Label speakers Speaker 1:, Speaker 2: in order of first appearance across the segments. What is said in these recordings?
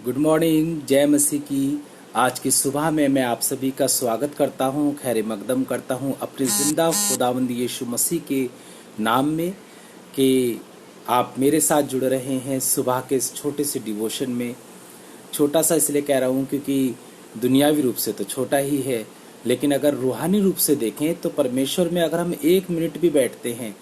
Speaker 1: Good morning, जय मसीह की। आज की सुबह में मैं आप सभी का स्वागत करता हूँ, खैर मकदम करता हूँ अपने जिंदा खुदावंद यीशु मसीह के नाम में कि आप मेरे साथ जुड़ रहे हैं सुबह के इस छोटे से डिवोशन में। छोटा सा इसलिए कह रहा हूँ क्योंकि दुनियावी रूप से तो छोटा ही है, लेकिन अगर रूहानी रूप से देखें तो परमेश्वर में अगर हम 1 मिनट भी बैठते हैं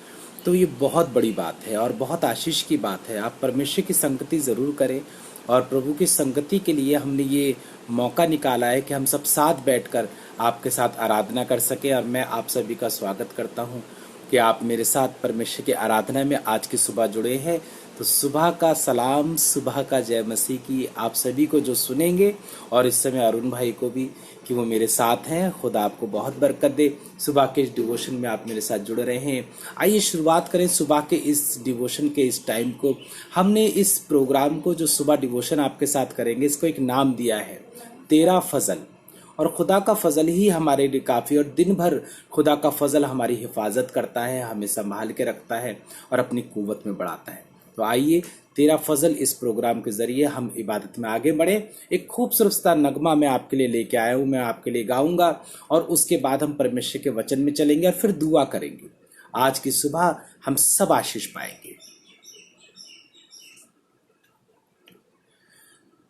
Speaker 1: तो ये बहुत बड़ी बात है और बहुत आशीष की बात है। आप परमेश्वर की संगति ज़रूर करें और प्रभु की संगति के लिए हमने ये मौका निकाला है कि हम सब साथ बैठकर आपके साथ आराधना कर सके। और मैं आप सभी का स्वागत करता हूँ कि आप मेरे साथ परमेश्वर की आराधना में आज की सुबह जुड़े हैं। तो सुबह का सलाम, सुबह का जय मसीह की आप सभी को जो सुनेंगे, और इस समय अरुण भाई को भी कि वो मेरे साथ हैं। खुदा आपको बहुत बरकत दे। सुबह के इस डिवोशन में आप मेरे साथ जुड़ रहे हैं। आइए शुरुआत करें सुबह के इस डिवोशन के इस टाइम को। हमने इस प्रोग्राम को जो सुबह डिवोशन आपके साथ करेंगे, इसको एक नाम दिया है, तेरा फजल। और खुदा का फजल ही हमारे लिए काफ़ी, और दिन भर खुदा का फजल हमारी हिफाजत करता है, हमें संभाल के रखता है और अपनी कुव्वत में बढ़ाता है। तो आइए तेरा फजल इस प्रोग्राम के जरिए हम इबादत में आगे बढ़े। एक खूबसूरत सा नगमा मैं आपके लिए लेके आया हूँ, मैं आपके लिए गाऊंगा और उसके बाद हम परमेश्वर के वचन में चलेंगे और फिर दुआ करेंगे। आज की सुबह हम सब आशीष पाएंगे।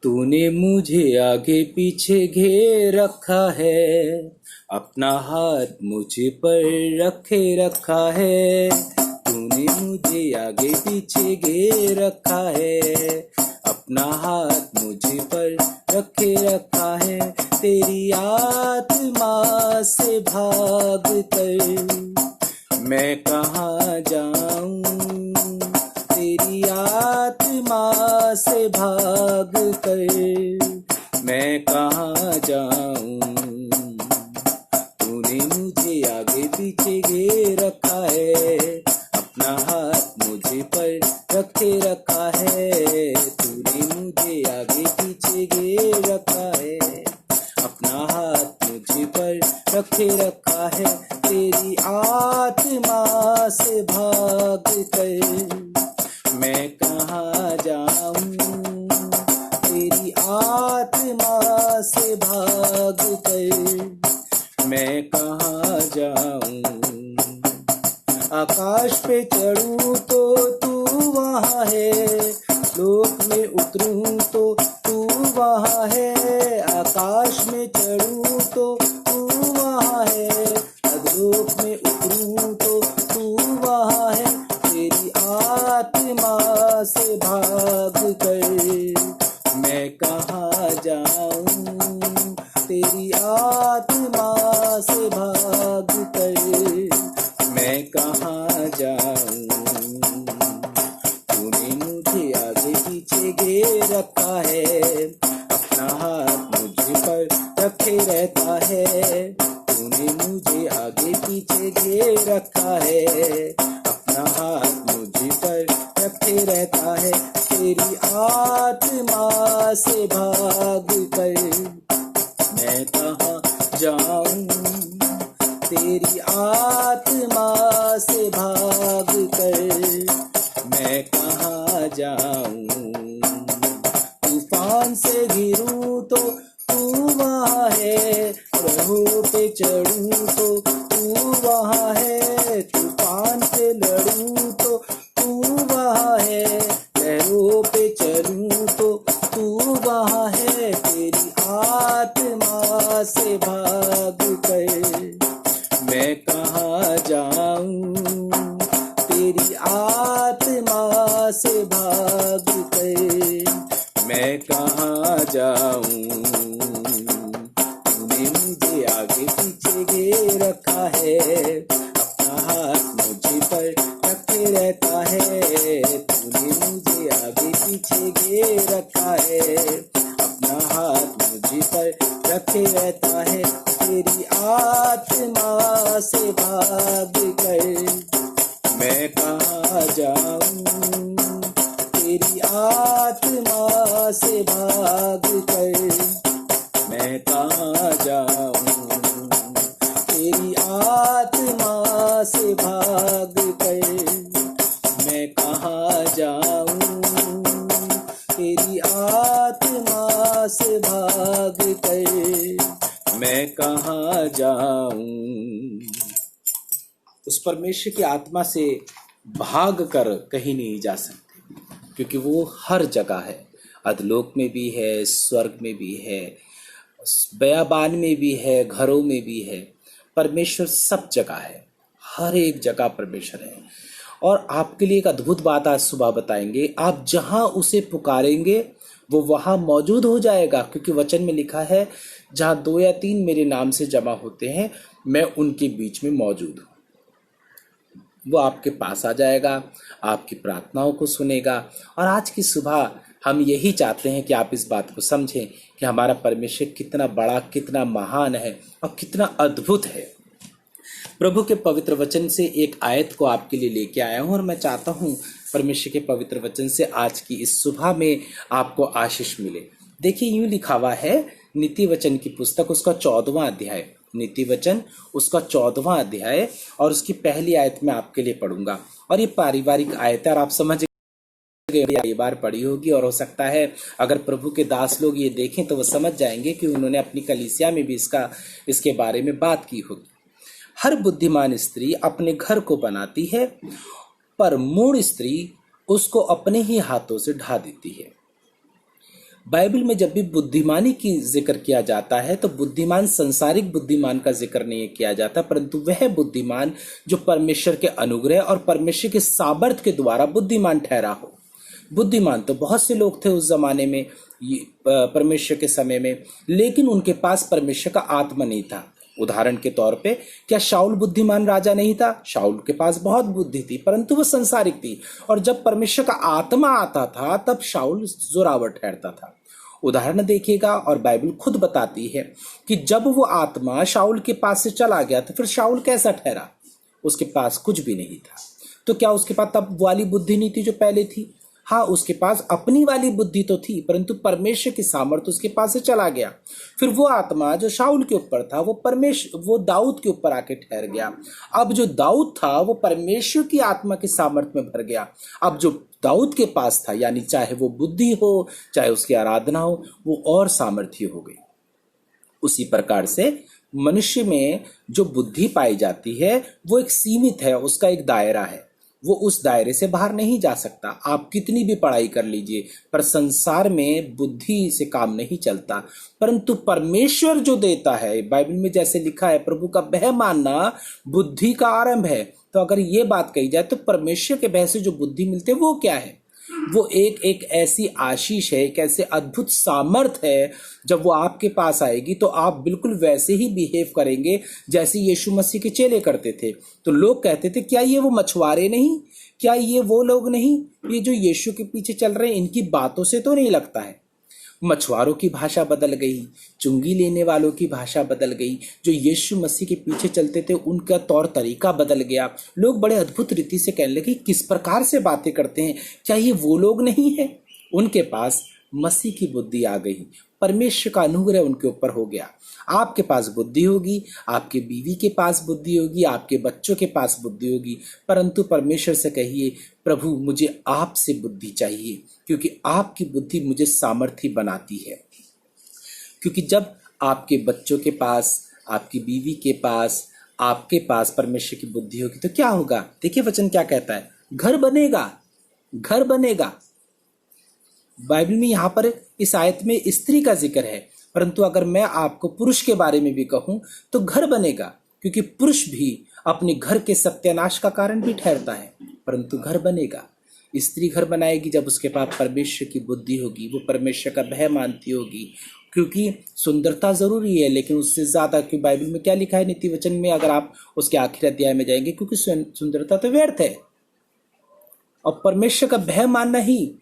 Speaker 1: तूने मुझे आगे पीछे घेर रखा है, अपना हाथ मुझे पर रखे रखा है। तूने मुझे आगे पीछे घेर रखा है, अपना हाथ मुझे पर रखे रखा है। तेरी आत्मा से भाग कर मैं कहाँ जाऊं, तेरी आत्मा से भाग कर मैं कहाँ जाऊं। तूने मुझे आगे पीछे घेर रखा है, अपना हाथ मुझे पर रखे रखा है। तूने मुझे आगे पीछे घेर रखा है, अपना हाथ मुझे पर रखे रखा है। तेरी आत्मा से भाग कर मैं कहाँ जाऊं, तेरी आत्मा से भाग कर मैं कहाँ जाऊं। आकाश पे चढ़ूं तो तू वहाँ है, लोक में उतरूं तो तू वहाँ है। आकाश में चढ़ूं तो तू वहाँ है, अधोलोक में उतरूं तो तू वहाँ है। तेरी आत्मा से भाग कर मैं कहाँ जाऊं, तेरी आत्मा से भाग कर मैं कहाँ जाऊं। तूने मुझे आगे पीछे घेर रखा है, अपना हाथ मुझे पर रखे रहता है। तूने मुझे आगे पीछे घेर रखा है, अपना हाथ मुझे पर रखे रहता है। तेरी आत्मा से भाग कर मैं कहाँ जाऊं, तेरी आत्मा से भाग कर मैं कहाँ जाऊं। तूफान से घिरूं तो तू वहाँ है, लहरों पे चढ़ूं तो तू वहाँ है। तूफान से लड़ूं तो तू वहाँ है, लहरों पे चलूं तो तू वहाँ है। तेरी आत्मा से भाग कर मैं कहाँ जाऊं, तेरी आत्मा से भाग कर मैं कहाँ जाऊं। तूने मुझे आगे पीछे घेर रखा है, अपना हाथ मुझे पर रखे रहता है। तूने मुझे आगे पीछे घेर रखा है, अपना हाथ मुझे पर रखे रहता है। तेरी आत्मा से भाग कर मैं कहाँ जाऊं, तेरी आत्मा से भाग कर मैं कहाँ जाऊं। तेरी आत्मा से भाग कर मैं कहाँ जाऊं, तेरी जाऊं। उस परमेश्वर की आत्मा से भाग कर कहीं नहीं जा सकते, क्योंकि वो हर जगह है। अधलोक में भी है, स्वर्ग में भी है, बयाबान में भी है, घरों में भी है। परमेश्वर सब जगह है, हर एक जगह परमेश्वर है। और आपके लिए एक अद्भुत बात आज सुबह बताएंगे, आप जहां उसे पुकारेंगे वो वहां मौजूद हो जाएगा, क्योंकि वचन में लिखा है जहां 2 या 3 मेरे नाम से जमा होते हैं मैं उनके बीच में मौजूद हूं। वो आपके पास आ जाएगा, आपकी प्रार्थनाओं को सुनेगा। और आज की सुबह हम यही चाहते हैं कि आप इस बात को समझें कि हमारा परमेश्वर कितना बड़ा, कितना महान है और कितना अद्भुत है। प्रभु के पवित्र वचन से एक आयत को आपके लिए लेके आया हूं, और मैं चाहता हूं परमेश्वर के पवित्र वचन से आज की इस सुबह में आपको आशीष मिले। देखिए, यूं लिखा हुआ है नीति वचन की पुस्तक, उसका 14वां अध्याय, नीति वचन उसका 14वां अध्याय, और उसकी पहली आयत मैं आपके लिए पढ़ूंगा। और ये पारिवारिक आयत है, और आप समझ ये बार पढ़ी होगी, और हो सकता है अगर प्रभु के दास लोग ये देखें तो वो समझ जाएंगे कि उन्होंने अपनी कलीसिया में भी इसके बारे में बात की होगी। हर बुद्धिमान स्त्री अपने घर को बनाती है, पर मूढ़ स्त्री उसको अपने ही हाथों से ढा देती है। बाइबल में जब भी बुद्धिमानी की जिक्र किया जाता है तो बुद्धिमान संसारिक बुद्धिमान का जिक्र नहीं किया जाता, परंतु वह बुद्धिमान जो परमेश्वर के अनुग्रह और परमेश्वर के सामर्थ्य के द्वारा बुद्धिमान ठहरा हो। बुद्धिमान तो बहुत से लोग थे उस जमाने में, परमेश्वर के समय में, लेकिन उनके पास परमेश्वर का आत्मा नहीं था। उदाहरण के तौर पे, क्या शाऊल बुद्धिमान राजा नहीं था? शाऊल के पास बहुत बुद्धि थी, परंतु वो संसारिक थी। और जब परमेश्वर का आत्मा आता था तब शाऊल जोरावर ठहरता था। उदाहरण देखिएगा, और बाइबल खुद बताती है कि जब वो आत्मा शाऊल के पास से चला गया तो फिर शाऊल कैसा ठहरा? उसके पास कुछ भी नहीं था। तो क्या उसके पास तब वाली बुद्धि नहीं थी जो पहले थी? हाँ, उसके पास अपनी वाली बुद्धि तो थी, परंतु परमेश्वर की सामर्थ्य उसके पास से चला गया। फिर वो आत्मा जो शाऊल के ऊपर था वो दाऊद के ऊपर आके ठहर गया। अब जो दाऊद था वो परमेश्वर की आत्मा की सामर्थ्य में भर गया। अब जो दाऊद के पास था, यानी चाहे वो बुद्धि हो चाहे उसकी आराधना हो, वो और सामर्थ्य हो गई। उसी प्रकार से मनुष्य में जो बुद्धि पाई जाती है वो एक सीमित है, उसका एक दायरा है, वो उस दायरे से बाहर नहीं जा सकता। आप कितनी भी पढ़ाई कर लीजिए, पर संसार में बुद्धि से काम नहीं चलता। परंतु परमेश्वर जो देता है, बाइबल में जैसे लिखा है, प्रभु का भय मानना बुद्धि का आरंभ है। तो अगर ये बात कही जाए तो परमेश्वर के भय से जो बुद्धि मिलती है वो क्या है? वो एक ऐसी आशीष है, एक ऐसे अद्भुत सामर्थ है। जब वो आपके पास आएगी तो आप बिल्कुल वैसे ही बिहेव करेंगे जैसे यीशु मसीह के चेले करते थे। तो लोग कहते थे, क्या ये वो मछुआरे नहीं? क्या ये वो लोग नहीं? ये जो यीशु के पीछे चल रहे हैं, इनकी बातों से तो नहीं लगता है। मछुआरों की भाषा बदल गई, चुंगी लेने वालों की भाषा बदल गई, जो यीशु मसीह के पीछे चलते थे उनका तौर तरीका बदल गया। लोग बड़े अद्भुत रीति से कहने लगे, किस प्रकार से बातें करते हैं, क्या ये वो लोग नहीं है? उनके पास मसीह की बुद्धि आ गई, परमेश्वर का अनुग्रह उनके ऊपर हो गया। आपके पास बुद्धि होगी, आपके बीवी के पास बुद्धि होगी, आपके बच्चों के पास बुद्धि होगी, परंतु परमेश्वर से कहिए, प्रभु मुझे आपसे बुद्धि चाहिए, क्योंकि आपकी बुद्धि मुझे सामर्थ्य बनाती है। क्योंकि जब आपके बच्चों के पास, आपकी बीवी के पास, आपके पास परमेश्वर की बुद्धि होगी तो क्या होगा? देखिए वचन क्या कहता है, घर बनेगा, घर बनेगा। बाइबल में यहाँ पर इस आयत में स्त्री का जिक्र है, परंतु अगर मैं आपको पुरुष के बारे में भी कहूं तो घर बनेगा, क्योंकि पुरुष भी अपने घर के सत्यानाश का कारण भी ठहरता है, परंतु घर बनेगा। स्त्री घर बनाएगी जब उसके पास परमेश्वर की बुद्धि होगी, वो परमेश्वर का भय मानती होगी। क्योंकि सुंदरता जरूरी है, लेकिन उससे ज्यादा, कि बाइबल में क्या लिखा है नीति वचन में, अगर आप उसके आखिरी अध्याय में जाएंगे, क्योंकि सुंदरता तो व्यर्थ है और परमेश्वर का भय मानना ही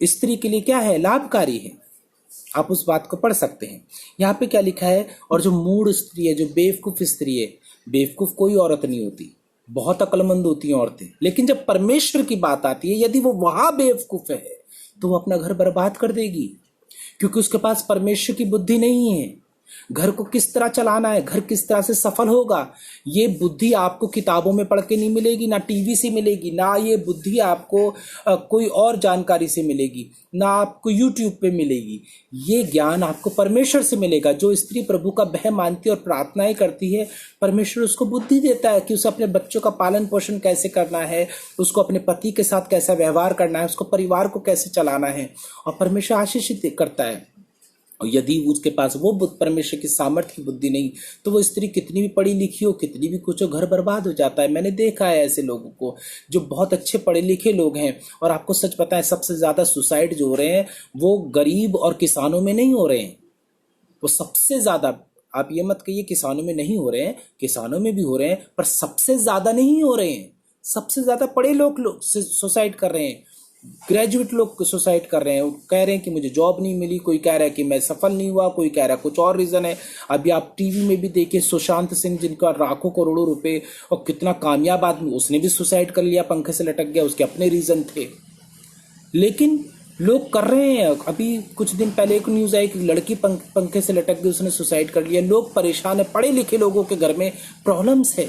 Speaker 1: स्त्री के लिए क्या है? लाभकारी है। आप उस बात को पढ़ सकते हैं। यहाँ पे क्या लिखा है, और जो मूढ़ स्त्री है, जो बेवकूफ स्त्री है, बेवकूफ कोई औरत नहीं होती, बहुत अक्लमंद होती हैं औरतें, लेकिन जब परमेश्वर की बात आती है, यदि वो वहां बेवकूफ है तो वो अपना घर बर्बाद कर देगी, क्योंकि उसके पास परमेश्वर की बुद्धि नहीं है। घर को किस तरह चलाना है, घर किस तरह से सफल होगा, ये बुद्धि आपको किताबों में पढ़ के नहीं मिलेगी, ना टीवी से मिलेगी, ना ये बुद्धि आपको कोई और जानकारी से मिलेगी, ना आपको यूट्यूब पे मिलेगी। ये ज्ञान आपको परमेश्वर से मिलेगा। जो स्त्री प्रभु का भय मानती है और प्रार्थनाएं करती है, परमेश्वर उसको बुद्धि देता है कि उसे अपने बच्चों का पालन पोषण कैसे करना है, उसको अपने पति के साथ कैसा व्यवहार करना है, उसको परिवार को कैसे चलाना है, और परमेश्वर आशीषित करता है। और यदि उसके पास वो परमेश्वर की सामर्थ्य की बुद्धि नहीं, तो वो स्त्री कितनी भी पढ़ी लिखी हो, कितनी भी कुछ हो, घर बर्बाद हो जाता है। मैंने देखा है ऐसे लोगों को जो बहुत अच्छे पढ़े लिखे लोग हैं। और आपको सच पता है, सबसे ज्यादा सुसाइड जो हो रहे हैं वो गरीब और किसानों में नहीं हो रहे हैं। वो सबसे ज्यादा, आप ये मत कहिए किसानों में नहीं हो रहे हैं, किसानों में भी हो रहे हैं, पर सबसे ज्यादा नहीं हो रहे हैं। सबसे ज्यादा पढ़े लोग सुसाइड कर रहे हैं, ग्रेजुएट लोग सुसाइड कर रहे हैं। वो कह रहे हैं कि मुझे जॉब नहीं मिली, कोई कह रहा है कि मैं सफल नहीं हुआ, कोई कह रहा है कुछ और रीजन है। अभी आप टीवी में भी देखिए, सुशांत सिंह जिनका लाखों करोड़ों रुपए और कितना कामयाब आदमी, उसने भी सुसाइड कर लिया, पंखे से लटक गया, उसके अपने रीजन थे। लेकिन लोग कर रहे हैं। अभी कुछ दिन पहले एक न्यूज आई कि लड़की पंखे से लटक गई, उसने सुसाइड कर लिया। लोग परेशान है, पढ़े लिखे लोगों के घर में प्रॉब्लम्स है,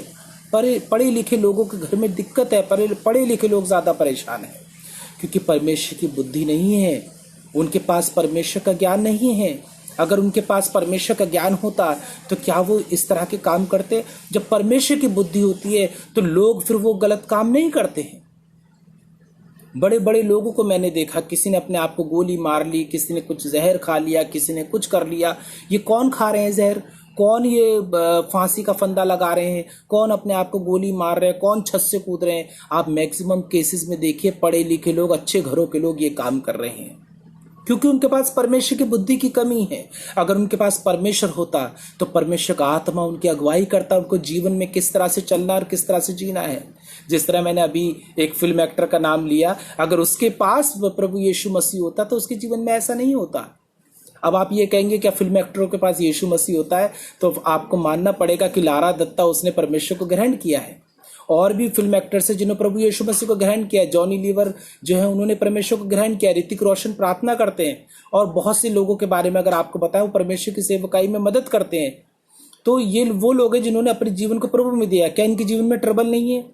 Speaker 1: पढ़े लिखे लोगों के घर में दिक्कत है, पढ़े लिखे लोग ज्यादा परेशान है, क्योंकि परमेश्वर की बुद्धि नहीं है, उनके पास परमेश्वर का ज्ञान नहीं है। अगर उनके पास परमेश्वर का ज्ञान होता तो क्या वो इस तरह के काम करते? जब परमेश्वर की बुद्धि होती है तो लोग फिर वो गलत काम नहीं करते हैं। बड़े बड़े लोगों को मैंने देखा, किसी ने अपने आप को गोली मार ली, किसी ने कुछ जहर खा लिया, किसी ने कुछ कर लिया। ये कौन खा रहे हैं जहर? कौन ये फांसी का फंदा लगा रहे हैं? कौन अपने आप को गोली मार रहे हैं? कौन छत से कूद रहे हैं? आप मैक्सिमम केसेस में देखिए, पढ़े लिखे लोग, अच्छे घरों के लोग ये काम कर रहे हैं, क्योंकि उनके पास परमेश्वर की बुद्धि की कमी है। अगर उनके पास परमेश्वर होता तो परमेश्वर का आत्मा उनकी अगुवाई करता, उनको जीवन में किस तरह से चलना और किस तरह से जीना है। जिस तरह मैंने अभी एक फिल्म एक्टर का नाम लिया, अगर उसके पास प्रभु यीशु मसीह होता तो उसके जीवन में ऐसा नहीं होता। अब आप ये कहेंगे क्या फिल्म एक्टरों के पास यीशु मसीह होता है? तो आपको मानना पड़ेगा कि लारा दत्ता, उसने परमेश्वर को ग्रहण किया है। और भी फिल्म एक्टर्स है जिन्होंने प्रभु यीशु मसीह को ग्रहण किया है। जॉनी लीवर जो है, उन्होंने परमेश्वर को ग्रहण किया। ऋतिक रोशन प्रार्थना करते हैं। और बहुत से लोगों के बारे में अगर आपको बताएं, वो परमेश्वर की सेवकाई में मदद करते हैं। तो ये वो लोग हैं जिन्होंने अपने जीवन को प्रभु में दिया। क्या इनके जीवन में ट्रबल नहीं है?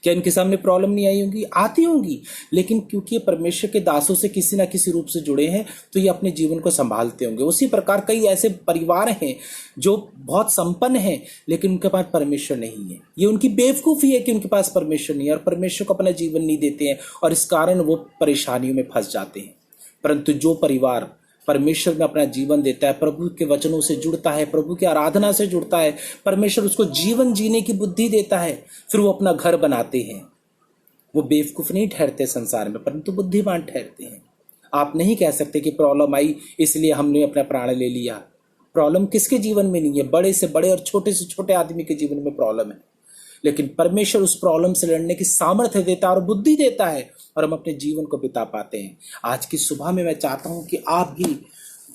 Speaker 1: क्या इनके सामने प्रॉब्लम नहीं आई होंगी? आती होंगी, लेकिन क्योंकि ये परमेश्वर के दासों से किसी ना किसी रूप से जुड़े हैं तो ये अपने जीवन को संभालते होंगे। उसी प्रकार कई ऐसे परिवार हैं जो बहुत संपन्न हैं लेकिन उनके पास परमेश्वर नहीं है। ये उनकी बेवकूफ़ी है कि उनके पास परमेश्वर नहीं है और परमेश्वर को अपना जीवन नहीं देते हैं, और इस कारण वो परेशानियों में फंस जाते हैं। परंतु जो परिवार परमेश्वर में अपना जीवन देता है, प्रभु के वचनों से जुड़ता है, प्रभु की आराधना से जुड़ता है, परमेश्वर उसको जीवन जीने की बुद्धि देता है, फिर वो अपना घर बनाते हैं। वो बेवकूफ नहीं ठहरते संसार में, परंतु बुद्धिमान ठहरते हैं। आप नहीं कह सकते कि प्रॉब्लम आई इसलिए हमने अपना प्राण ले लिया। प्रॉब्लम किसके जीवन में नहीं है? बड़े से बड़े और छोटे से छोटे आदमी के जीवन में प्रॉब्लम है, लेकिन परमेश्वर उस प्रॉब्लम से लड़ने की सामर्थ्य देता है और बुद्धि देता है, और हम अपने जीवन को बिता पाते हैं। आज की सुबह में मैं चाहता हूं कि आप भी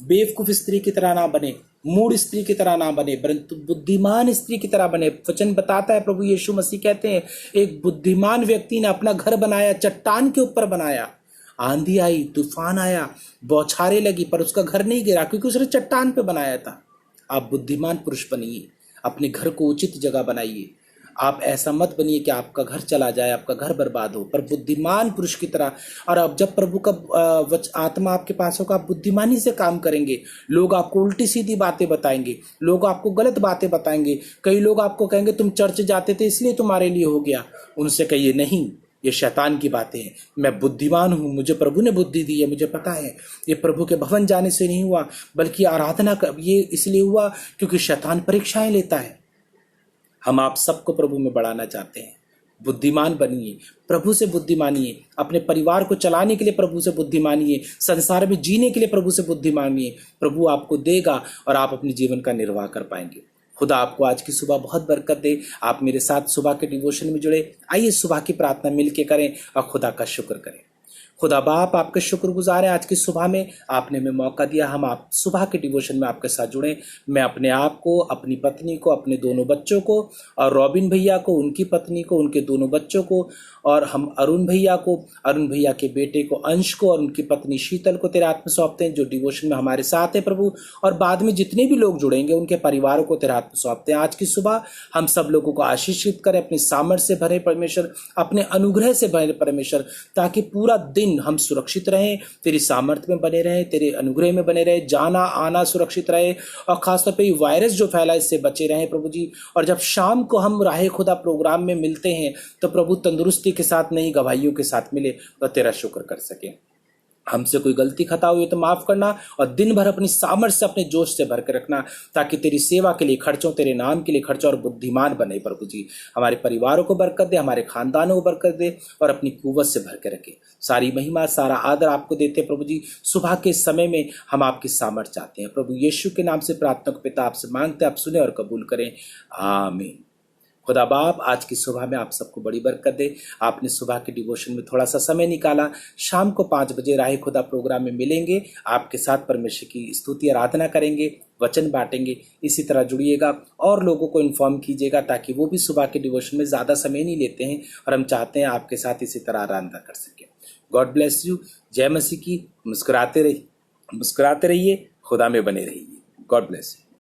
Speaker 1: बेवकूफ स्त्री की तरह ना बने, मूढ़ स्त्री की तरह ना बने, परंतु बुद्धिमान स्त्री की तरह बने। वचन बताता है, प्रभु यीशु मसीह कहते हैं, एक बुद्धिमान व्यक्ति ने अपना घर बनाया, चट्टान के ऊपर बनाया। आंधी आई, तूफान आया, बौछारें लगी, पर उसका घर नहीं गिरा क्योंकि उसने चट्टान पे बनाया था। आप बुद्धिमान पुरुष बनिए, अपने घर को उचित जगह बनाइए। आप ऐसा मत बनिए कि आपका घर चला जाए, आपका घर बर्बाद हो, पर बुद्धिमान पुरुष की तरह। और अब जब प्रभु का आत्मा आपके पास होगा, आप बुद्धिमानी से काम करेंगे। लोग आपको उल्टी सीधी बातें बताएंगे, लोग आपको गलत बातें बताएंगे। कई लोग आपको कहेंगे तुम चर्च जाते थे इसलिए तुम्हारे लिए हो गया। उनसे कहिए नहीं, ये शैतान की बातें हैं। मैं बुद्धिमान हूँ, मुझे प्रभु ने बुद्धि दी है, मुझे पता है ये प्रभु के भवन जाने से नहीं हुआ, बल्कि आराधना ये इसलिए हुआ क्योंकि शैतान परीक्षाएं लेता है। हम आप सबको प्रभु में बढ़ाना चाहते हैं। बुद्धिमान बनिए, प्रभु से बुद्धि मानिए, अपने परिवार को चलाने के लिए प्रभु से बुद्धि मानिए, संसार में जीने के लिए प्रभु से बुद्धि मानिए। प्रभु आपको देगा और आप अपने जीवन का निर्वाह कर पाएंगे। खुदा आपको आज की सुबह बहुत बरकत दे। आप मेरे साथ सुबह के डिवोशन में जुड़े। आइए सुबह की प्रार्थना मिलके करें और खुदा का शुक्र करें। खुदा बाप आपके शुक्रगुजार हैं आज की सुबह में आपने हमें मौका दिया, हम आप सुबह के डिवोशन में आपके साथ जुड़े। मैं अपने आप को, अपनी पत्नी को, अपने दोनों बच्चों को और रॉबिन भैया को, उनकी पत्नी को, उनके दोनों बच्चों को, और हम अरुण भैया को, अरुण भैया के बेटे को अंश को और उनकी पत्नी शीतल को तेरे हाथ में सौंपते हैं जो डिवोशन में हमारे साथ है प्रभु। और बाद में जितने भी लोग जुड़ेंगे उनके परिवारों को तेरे हाथ में सौंपते हैं। आज की सुबह हम सब लोगों को आशीषित करें, अपनी सामर्थ्य से भरे परमेश्वर, अपने अनुग्रह से भरे परमेश्वर, ताकि पूरा दिन हम सुरक्षित रहें, तेरी सामर्थ्य में बने रहें, तेरे अनुग्रह में बने रहें, जाना आना सुरक्षित रहे, और खासतौर पर ये वायरस जो फैला इससे बचे रहें प्रभु जी। और जब शाम को हम राहे खुदा प्रोग्राम में मिलते हैं तो प्रभु तंदुरुस्ती के साथ नहीं, गवाहियों के साथ मिले तो तेरा शुक्र कर सके। हमसे कोई गलती खता हुई तो माफ करना, और दिन भर अपनी सामर्थ्य से, अपने जोश से भर के रखना, ताकि तेरी सेवा के लिए खर्चों, तेरे नाम के लिए खर्चों, और बुद्धिमान बने प्रभु जी। हमारे परिवारों को बरकत दे, हमारे खानदानों को बरकत दे, और अपनी कुव्वत से भर के रखे। सारी महिमा, सारा आदर आपको देते प्रभु जी। सुबह के समय में हम आपकी सामर्थ्य चाहते हैं प्रभु यीशु के नाम से प्रार्थना को पिता आपसे मांगते, आप सुने और कबूल करें, आमीन। खुदा बाप आज की सुबह में आप सबको बड़ी बरकत दे। आपने सुबह के डिवोशन में थोड़ा सा समय निकाला, शाम को 5 बजे राहे खुदा प्रोग्राम में मिलेंगे, आपके साथ परमेश्वर की स्तुति आराधना करेंगे, वचन बांटेंगे। इसी तरह जुड़िएगा और लोगों को इन्फॉर्म कीजिएगा, ताकि वो भी सुबह के डिवोशन में ज़्यादा समय नहीं लेते हैं, और हम चाहते हैं आपके साथ इसी तरह आराधना कर सकें। God bless you. जय मसीह की। मुस्कुराते रहिए, खुदा में बने रहिए। God bless you.